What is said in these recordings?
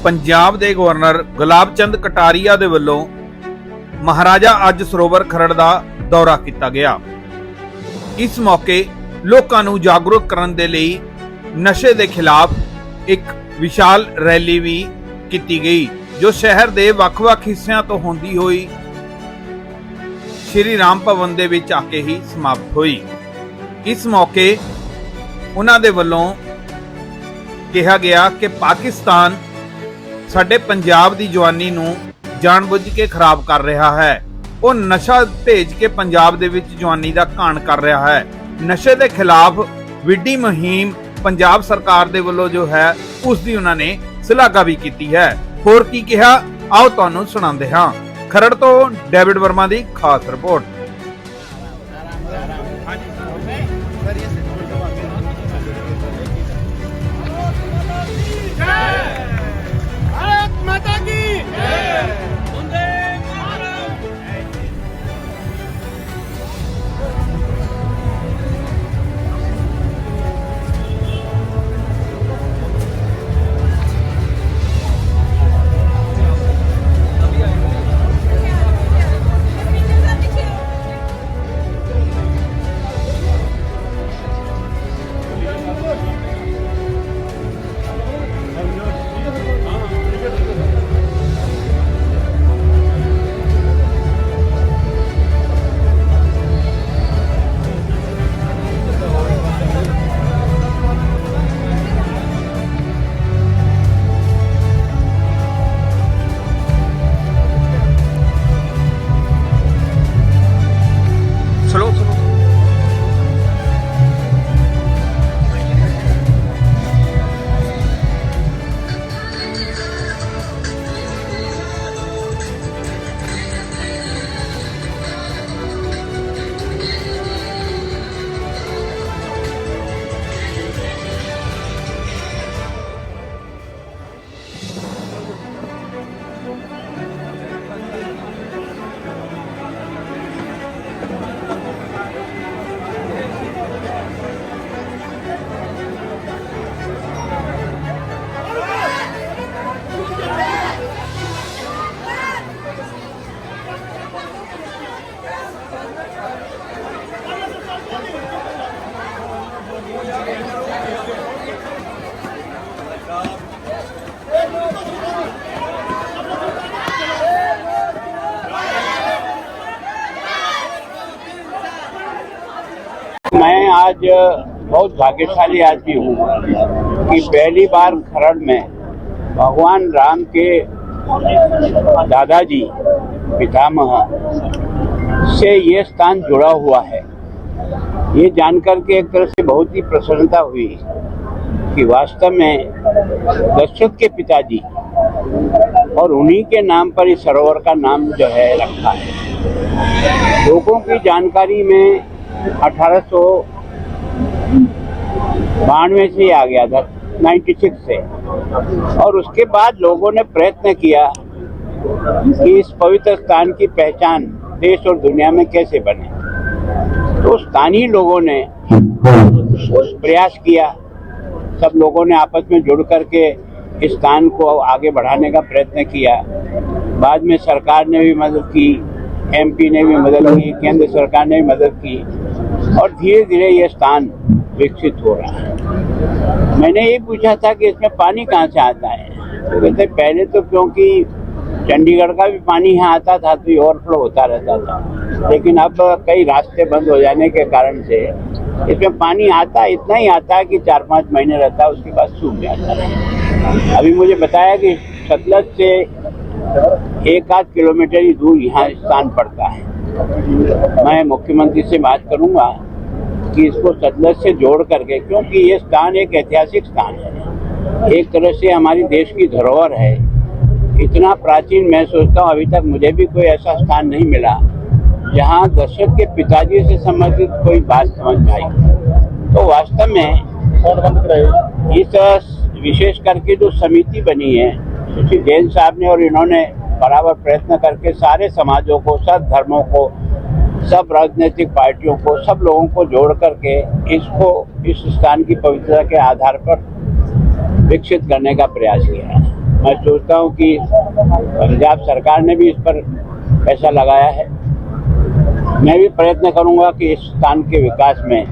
पंजाब के गवर्नर गुलाब चंद कटारिया दे वल्लों महाराजा अज सरोवर खरड़ का दौरा किया गया। इस मौके लोकां नूं जागरूक करन दे लई नशे के खिलाफ एक विशाल रैली भी की गई, जो शहर के वख-वख हिस्सों तो होंदी हुई श्री राम भवन दे विच आके ही समाप्त हुई। इस मौके उन्हां दे वल्लों कहा गया कि पाकिस्तान साडे पंजाब दी जवानी नूं जानबुझ के खराब कर रहा है। वो नशा भेज के पंजाब दे विच जवानी दा घाण कर रहा है। नशे के खिलाफ विड्डी मुहिम पंजाब सरकार दे वल्लों जो है उसकी उन्होंने सलाघा भी की है। होर की कहा, आओ तुहानूं सुणांदे हां। खरड़ तो डेविड वर्मा की खास रिपोर्ट। मैं आज बहुत भाग्यशाली आदमी हूँ कि पहली बार खरड़ में भगवान राम के दादाजी पितामह से ये स्थान जुड़ा हुआ है। ये जानकर के एक तरह से बहुत ही प्रसन्नता हुई कि वास्तव में दशरथ के पिताजी और उन्हीं के नाम पर इस सरोवर का नाम जो है रखा है। लोगों की जानकारी में 1892 से आ गया था, 96 से, और उसके बाद लोगों ने प्रयत्न किया कि इस पवित्र स्थान की पहचान देश और दुनिया में कैसे बने। तो स्थानीय लोगों ने प्रयास किया, सब लोगों ने आपस में जुड़ करके इस स्थान को आगे बढ़ाने का प्रयत्न किया। बाद में सरकार ने भी मदद की, एमपी ने भी मदद की, केंद्र सरकार ने भी मदद की, और धीरे धीरे ये स्थान विकसित हो रहा है। मैंने ये पूछा था कि इसमें पानी कहाँ से आता है, तो कहते पहले तो क्योंकि चंडीगढ़ का भी पानी यहाँ आता था तो ओवरफ्लो होता रहता था, लेकिन अब कई रास्ते बंद हो जाने के कारण से इसमें पानी आता, इतना ही आता है कि 4-5 महीने रहता है, उसके बाद सूख जाता है। अभी मुझे बताया कि सतलज से 1-8 किलोमीटर ही दूर यहाँ स्थान पड़ता है। मैं मुख्यमंत्री से बात करूंगा कि इसको सतलज से जोड़ करके, क्योंकि ये स्थान एक ऐतिहासिक स्थान है, एक तरह से हमारी देश की धरोहर है। इतना प्राचीन, मैं सोचता हूँ अभी तक मुझे भी कोई ऐसा स्थान नहीं मिला जहाँ दशरथ के पिताजी से संबंधित कोई बात समझ में आई। तो वास्तव में इस विशेष करके जो समिति बनी है श्री जैन साहब ने, और इन्होंने बराबर प्रयत्न करके सारे समाजों को, सब धर्मों को, सब राजनीतिक पार्टियों को, सब लोगों को जोड़ करके इसको इस स्थान की पवित्रता के आधार पर विकसित करने का प्रयास किया है। मैं सोचता हूँ कि पंजाब सरकार ने भी इस पर पैसा लगाया है। मैं भी प्रयत्न करूँगा कि इस स्थान के विकास में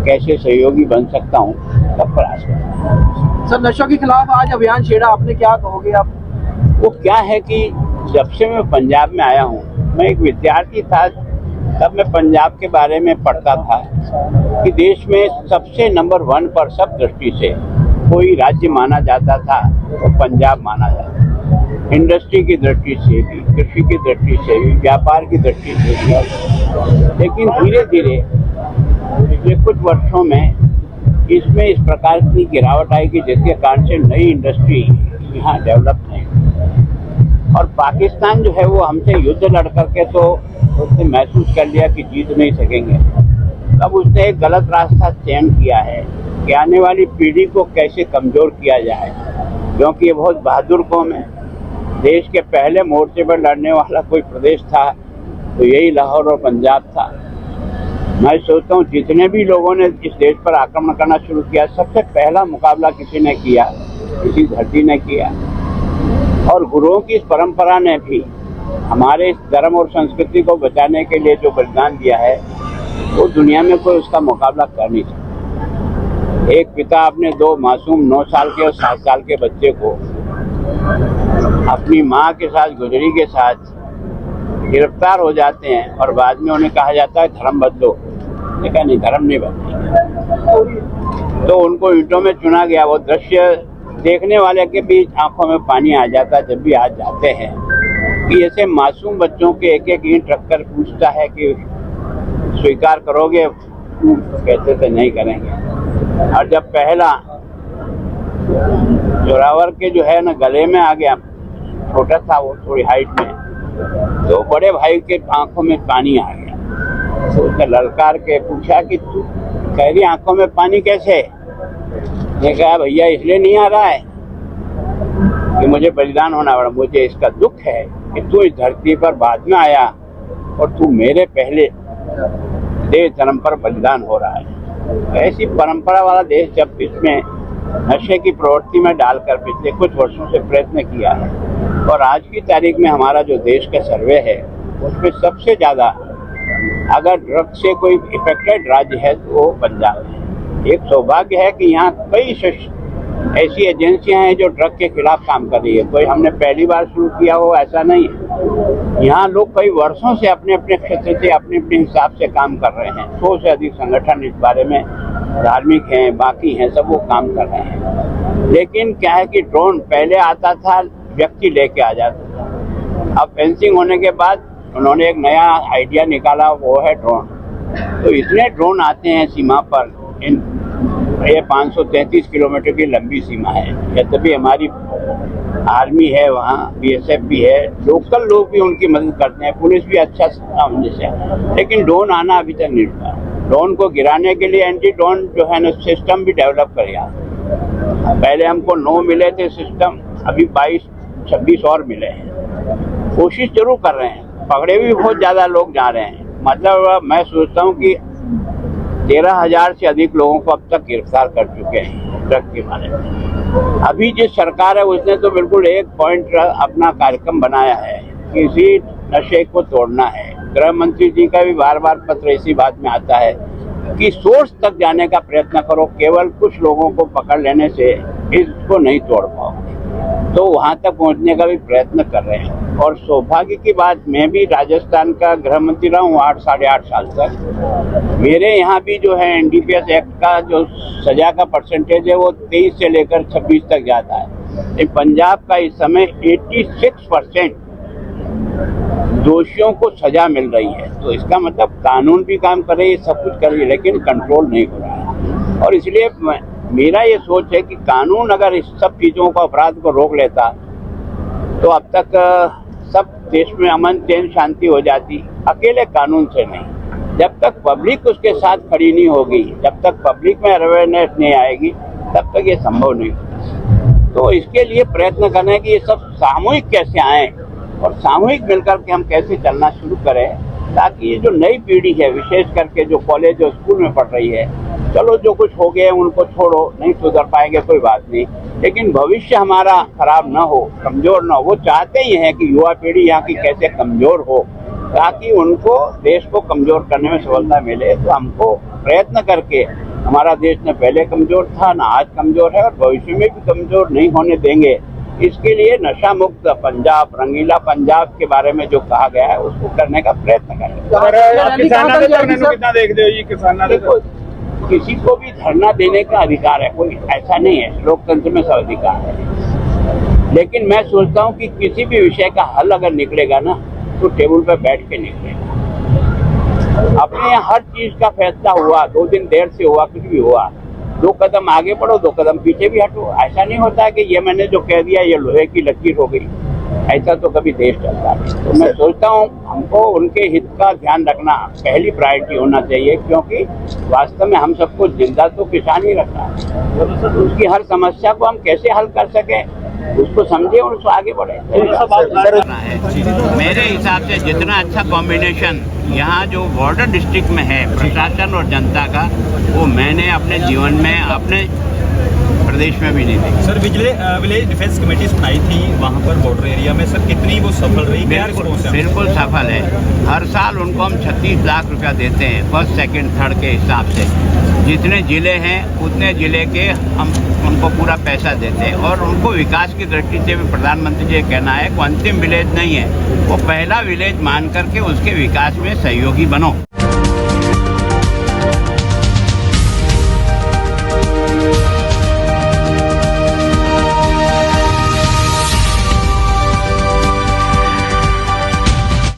कैसे सहयोगी बन सकता हूँ, सब प्रयास करूँगा। सर, नशों के खिलाफ आज अभियान छेड़ा आपने, क्या कहोगे आप? वो क्या है कि जब से मैं पंजाब में आया हूँ, मैं एक विद्यार्थी था तब मैं पंजाब के बारे में पढ़ता था कि देश में सबसे नंबर 1 पर सब दृष्टि से कोई राज्य माना जाता था तो पंजाब माना जाता था। इंडस्ट्री की दृष्टि से भी, कृषि की दृष्टि से भी, व्यापार की दृष्टि से भी। लेकिन धीरे धीरे पिछले कुछ वर्षों में इसमें इस प्रकार की गिरावट आई कि जिसके कारण से नई इंडस्ट्री यहाँ डेवलप नहीं। और पाकिस्तान जो है वो हमसे युद्ध लड़ करके तो उसने महसूस कर लिया कि जीत नहीं सकेंगे। तब उसने एक गलत रास्ता चयन किया है कि आने वाली पीढ़ी को कैसे कमज़ोर किया जाए, क्योंकि ये बहुत बहादुर कौम है। देश के पहले मोर्चे पर लड़ने वाला कोई प्रदेश था तो यही लाहौर और पंजाब था। मैं सोचता हूँ जितने भी लोगों ने इस देश पर आक्रमण करना शुरू किया, सबसे पहला मुकाबला किसी ने किया, किसी धरती ने किया। और गुरुओं की इस परंपरा ने भी हमारे इस धर्म और संस्कृति को बचाने के लिए जो बलिदान दिया है, वो दुनिया में कोई उसका मुकाबला कर नहीं सकता। एक पिता अपने 2 मासूम 9 साल के और 7 साल के बच्चे को अपनी माँ के साथ, गुजरी के साथ गिरफ्तार हो जाते हैं और बाद में उन्हें कहा जाता है धर्म बदलो। लेकिन नहीं, धर्म नहीं बदलेंगे। तो उनको ईंटों में चुना गया। वो दृश्य देखने वाले के बीच आंखों में पानी आ जाता है जब भी आज जाते हैं कि ऐसे मासूम बच्चों के एक एक ईंट रखकर पूछता है कि स्वीकार करोगे? कहते थे नहीं करेंगे। और जब पहला जोरावर के जो है ना गले में आ गया, छोटा था वो थोड़ी हाइट में, तो बड़े भाई के आंखों में पानी आ गया। तो उसने ललकार के पूछा कि तू कह रही आंखों में पानी कैसे? ने कहा भैया इसलिए नहीं आ रहा है कि मुझे बलिदान होना पड़ा, मुझे इसका दुख है कि तू इस धरती पर बाद में आया और तू मेरे पहले देश धर्म पर बलिदान हो रहा है। ऐसी परंपरा वाला देश जब इसमें नशे की प्रवृत्ति में डालकर पिछले कुछ वर्षों से प्रयत्न किया है, और आज की तारीख में हमारा जो देश का सर्वे है उसमें सबसे ज़्यादा अगर ड्रग से कोई इफेक्टेड राज्य है तो वो पंजाब है। एक सौभाग्य है कि यहाँ कई ऐसी एजेंसियां हैं जो ड्रग के खिलाफ काम कर रही है। कोई हमने पहली बार शुरू किया हो ऐसा नहीं है। यहाँ लोग कई वर्षों से अपने अपने क्षेत्र से अपने अपने हिसाब से काम कर रहे हैं। 100 से अधिक संगठन इस बारे में, धार्मिक हैं, बाकी हैं, सब वो काम कर रहे हैं। लेकिन क्या है कि ड्रोन पहले आता था, व्यक्ति लेके आ जाता था। अब फेंसिंग होने के बाद उन्होंने एक नया आइडिया निकाला, वो है ड्रोन। तो इतने ड्रोन आते हैं सीमा पर, ये 533 किलोमीटर की लंबी सीमा है। यद्यपि हमारी आर्मी है वहाँ, BSF भी है, लोकल लोग भी उनकी मदद करते हैं, पुलिस भी अच्छा सामंजस्य है। लेकिन ड्रोन आना अभी तक नहीं रुका। ड्रोन को गिराने के लिए एंटी ड्रोन जो है ना सिस्टम भी डेवलप कर गया। पहले हमको 9 मिले थे सिस्टम, अभी 22-26 और मिले हैं। कोशिश जरूर कर रहे हैं, पकड़े भी बहुत ज़्यादा लोग जा रहे हैं। मतलब मैं सोचता हूँ कि 13,000 से अधिक लोगों को अब तक गिरफ्तार कर चुके हैं ड्रग के बारे में। अभी जिस सरकार है उसने तो बिल्कुल एक पॉइंट अपना कार्यक्रम बनाया है, किसी नशे को तोड़ना है। गृह मंत्री जी का भी बार बार पत्र इसी बात में आता है कि सोर्स तक जाने का प्रयत्न करो, केवल कुछ लोगों को पकड़ लेने से इसको नहीं तोड़ पाओगे। तो वहाँ तक पहुँचने का भी प्रयत्न कर रहे हैं। और सौभाग्य की बात, मैं भी राजस्थान का गृह मंत्री रहा हूँ 8-8.5 साल तक। मेरे यहाँ भी जो है NDPS एक्ट का जो सजा का परसेंटेज है वो 23 से लेकर 26 तक जाता है। पंजाब का इस समय 86% दोषियों को सजा मिल रही है। तो इसका मतलब कानून भी काम कर रही है, सब कुछ कर रही है, लेकिन कंट्रोल नहीं हो रहा है। और इसलिए मेरा ये सोच है कि कानून अगर इस सब चीज़ों को, अपराध को रोक लेता तो अब तक सब देश में अमन चैन शांति हो जाती। अकेले कानून से नहीं, जब तक पब्लिक उसके साथ खड़ी नहीं होगी, जब तक पब्लिक में अवेयरनेस नहीं आएगी, तब तक ये संभव नहीं होगा। तो इसके लिए प्रयत्न करना है कि ये सब सामूहिक कैसे आए और सामूहिक मिलकर के हम कैसे चलना शुरू करें। ताकि ये जो नई पीढ़ी है, विशेष करके जो कॉलेज और स्कूल में पढ़ रही है, चलो जो कुछ हो गया उनको छोड़ो, नहीं सुधर पाएंगे कोई बात नहीं, लेकिन भविष्य हमारा खराब ना हो, कमजोर ना हो। वो चाहते ही हैं कि युवा पीढ़ी यहाँ की कैसे कमजोर हो, ताकि उनको देश को कमजोर करने में सफलता मिले। तो हमको प्रयत्न करके, हमारा देश न पहले कमजोर था, ना आज कमजोर है और भविष्य में भी कमजोर नहीं होने देंगे। इसके लिए नशा मुक्त पंजाब, रंगीला पंजाब के बारे में जो कहा गया है उसको करने का प्रयत्न करेंगे। देखो, किसी को भी धरना देने का अधिकार है, कोई ऐसा नहीं है, लोकतंत्र में सब अधिकार है। लेकिन मैं सोचता हूँ कि किसी भी विषय का हल अगर निकलेगा ना, तो टेबल पर बैठ के निकलेगा। अपने यहाँ हर चीज का फैसला हुआ, 2 दिन देर से हुआ, कुछ भी हुआ, 2 कदम आगे बढ़ो, 2 कदम पीछे भी हटो। ऐसा नहीं होता है कि ये मैंने जो कह दिया ये लोहे की लकीर हो गई, ऐसा तो कभी देश चलता नहीं। तो मैं सोचता हूँ हमको उनके हित का ध्यान रखना पहली प्रायोरिटी होना चाहिए, क्योंकि वास्तव में हम सबको जिंदा तो किसान ही रखा है। उसकी हर समस्या को हम कैसे हल कर सके उसको समझे और उसको आगे बढ़े। मेरे हिसाब से जितना अच्छा कॉम्बिनेशन यहाँ जो बॉर्डर डिस्ट्रिक्ट में है प्रशासन और जनता का, वो मैंने अपने जीवन में अपने प्रदेश में भी नहीं देखा। सर, विलेज डिफेंस कमेटीज बनाई थी वहाँ पर बॉर्डर एरिया में, सर कितनी वो सफल रही? बिल्कुल सफल है। हर साल उनको हम 36 लाख रुपया देते हैं, फर्स्ट सेकंड थर्ड के हिसाब से। जितने जिले हैं उतने जिले के हम उनको पूरा पैसा देते हैं, और उनको विकास की दृष्टि से भी प्रधानमंत्री जी कहना है कि अंतिम विलेज नहीं है, वो पहला विलेज मान करके उसके विकास में सहयोगी बनो।